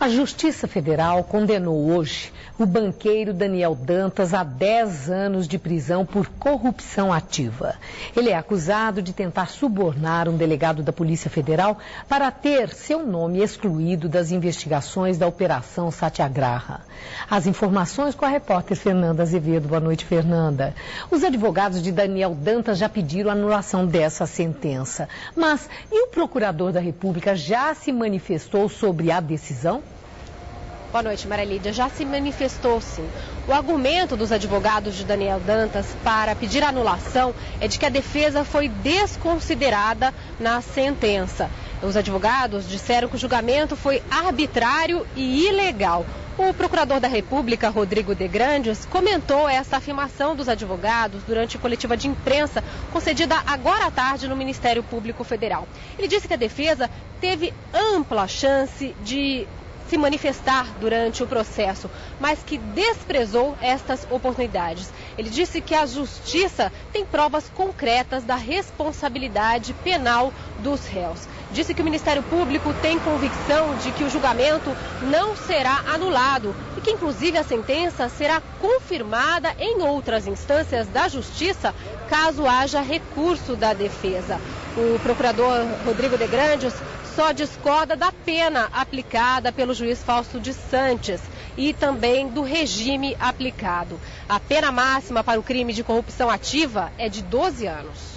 A Justiça Federal condenou hoje o banqueiro Daniel Dantas a 10 anos de prisão por corrupção ativa. Ele é acusado de tentar subornar um delegado da Polícia Federal para ter seu nome excluído das investigações da Operação Satyagraha. As informações com a repórter Fernanda Azevedo. Boa noite, Fernanda. Os advogados de Daniel Dantas já pediram a anulação dessa sentença. Mas e o procurador da República já se manifestou sobre a decisão? Boa noite, Maria Lídia. Já se manifestou, sim. O argumento dos advogados de Daniel Dantas para pedir anulação é de que a defesa foi desconsiderada na sentença. Os advogados disseram que o julgamento foi arbitrário e ilegal. O procurador da República, Rodrigo de Grandes, comentou essa afirmação dos advogados durante a coletiva de imprensa concedida agora à tarde no Ministério Público Federal. Ele disse que a defesa teve ampla chance de se manifestar durante o processo, mas que desprezou estas oportunidades. Ele disse que a Justiça tem provas concretas da responsabilidade penal dos réus. Disse que o Ministério Público tem convicção de que o julgamento não será anulado e que, inclusive, a sentença será confirmada em outras instâncias da Justiça, caso haja recurso da defesa. O procurador Rodrigo de Grandes só discorda da pena aplicada pelo juiz Fausto de Santos e também do regime aplicado. A pena máxima para o crime de corrupção ativa é de 12 anos.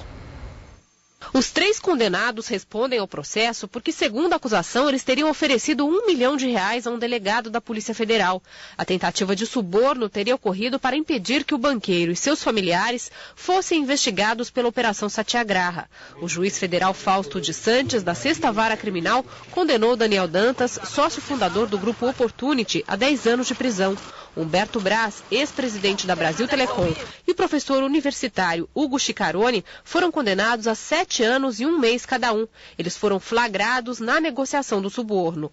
Os 3 condenados respondem ao processo porque, segundo a acusação, eles teriam oferecido R$1 milhão a um delegado da Polícia Federal. A tentativa de suborno teria ocorrido para impedir que o banqueiro e seus familiares fossem investigados pela Operação Satyagraha. O juiz federal Fausto de Santos, da 6ª Vara Criminal, condenou Daniel Dantas, sócio fundador do Grupo Opportunity, a 10 anos de prisão. Humberto Braz, ex-presidente da Brasil Telecom, e o professor universitário Hugo Schicaroni foram condenados a 7 anos e 1 mês cada um. Eles foram flagrados na negociação do suborno.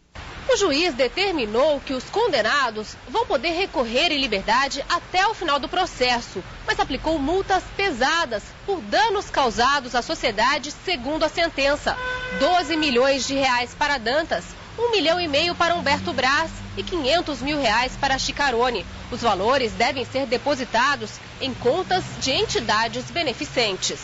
O juiz determinou que os condenados vão poder recorrer em liberdade até o final do processo, mas aplicou multas pesadas por danos causados à sociedade, segundo a sentença. R$12 milhões para Dantas, R$1,5 milhão para Humberto Braz e R$500 mil para Schicaroni. Os valores devem ser depositados em contas de entidades beneficentes.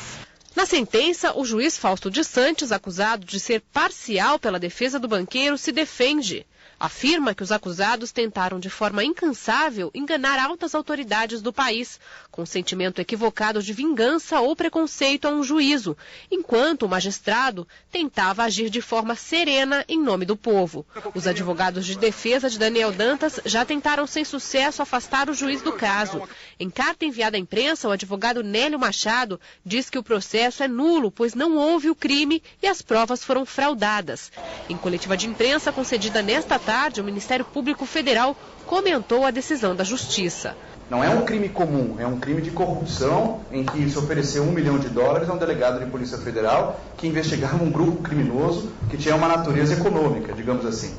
Na sentença, o juiz Fausto de Santos, acusado de ser parcial pela defesa do banqueiro, se defende. Afirma que os acusados tentaram de forma incansável enganar altas autoridades do país, com sentimento equivocado de vingança ou preconceito a um juízo, enquanto o magistrado tentava agir de forma serena em nome do povo. Os advogados de defesa de Daniel Dantas já tentaram sem sucesso afastar o juiz do caso. Em carta enviada à imprensa, o advogado Nélio Machado diz que o processo é nulo, pois não houve o crime e as provas foram fraudadas. Em coletiva de imprensa concedida nesta tarde, o Ministério Público Federal comentou a decisão da Justiça. Não é um crime comum, é um crime de corrupção em que se ofereceu $1 milhão a um delegado de Polícia Federal que investigava um grupo criminoso que tinha uma natureza econômica, digamos assim.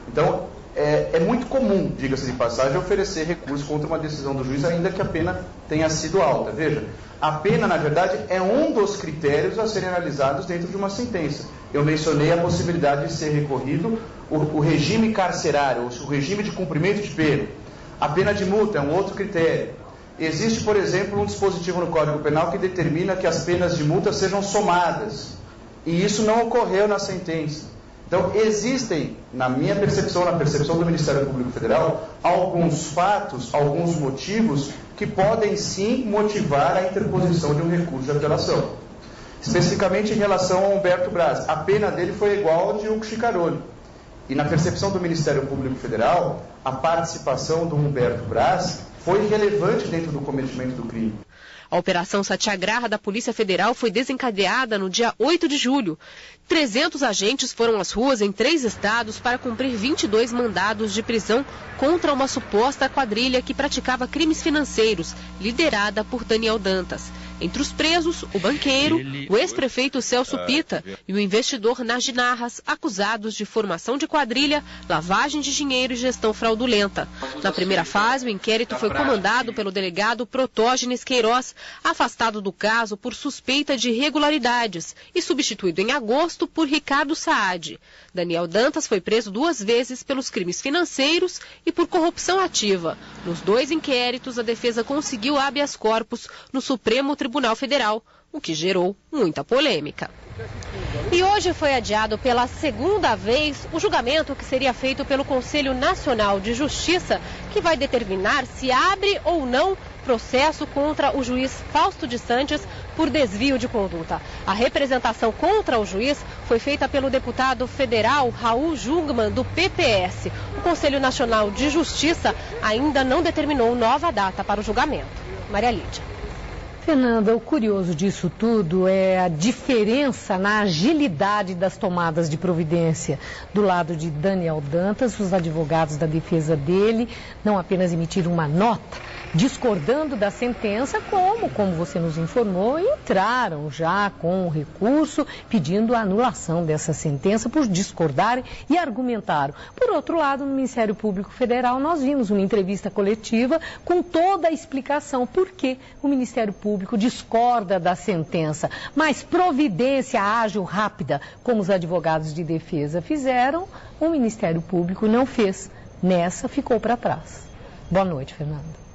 Então, é muito comum, diga-se de passagem, oferecer recurso contra uma decisão do juiz, ainda que a pena tenha sido alta. Veja, a pena, na verdade, é um dos critérios a serem analisados dentro de uma sentença. Eu mencionei a possibilidade de ser recorrido o regime carcerário, o regime de cumprimento de pena. A pena de multa é um outro critério. Existe, por exemplo, um dispositivo no Código Penal que determina que as penas de multa sejam somadas. E isso não ocorreu na sentença. Então, existem, na minha percepção, na percepção do Ministério Público Federal, alguns fatos, alguns motivos que podem sim motivar a interposição de um recurso de apelação. Especificamente em relação a Humberto Braz, a pena dele foi igual ao de Hugo Schicaroni. E na percepção do Ministério Público Federal, a participação do Humberto Braz foi relevante dentro do cometimento do crime. A Operação Satyagraha da Polícia Federal foi desencadeada no dia 8 de julho. 300 agentes foram às ruas em 3 estados para cumprir 22 mandados de prisão contra uma suposta quadrilha que praticava crimes financeiros, liderada por Daniel Dantas. Entre os presos, o banqueiro, o ex-prefeito Celso Pitta e o investidor Nagy Narras, acusados de formação de quadrilha, lavagem de dinheiro e gestão fraudulenta. Na primeira fase, o inquérito foi comandado pelo delegado Protógenes Queiroz, afastado do caso por suspeita de irregularidades e substituído em agosto por Ricardo Saad. Daniel Dantas foi preso 2 vezes pelos crimes financeiros e por corrupção ativa. Nos 2 inquéritos, a defesa conseguiu habeas corpus no Supremo Tribunal Federal, o que gerou muita polêmica. E hoje foi adiado pela 2ª vez o julgamento que seria feito pelo Conselho Nacional de Justiça, que vai determinar se abre ou não processo contra o juiz Fausto de Santos por desvio de conduta. A representação contra o juiz foi feita pelo deputado federal Raul Jungmann, do PPS. O Conselho Nacional de Justiça ainda não determinou nova data para o julgamento. Maria Lídia. Fernanda, o curioso disso tudo é a diferença na agilidade das tomadas de providência. Do lado de Daniel Dantas, os advogados da defesa dele não apenas emitiram uma nota discordando da sentença, como você nos informou, entraram já com o recurso pedindo a anulação dessa sentença por discordarem e argumentaram. Por outro lado, no Ministério Público Federal, nós vimos uma entrevista coletiva com toda a explicação por que o Ministério Público discorda da sentença, mas providência ágil, rápida, como os advogados de defesa fizeram, o Ministério Público não fez. Nessa ficou para trás. Boa noite, Fernanda.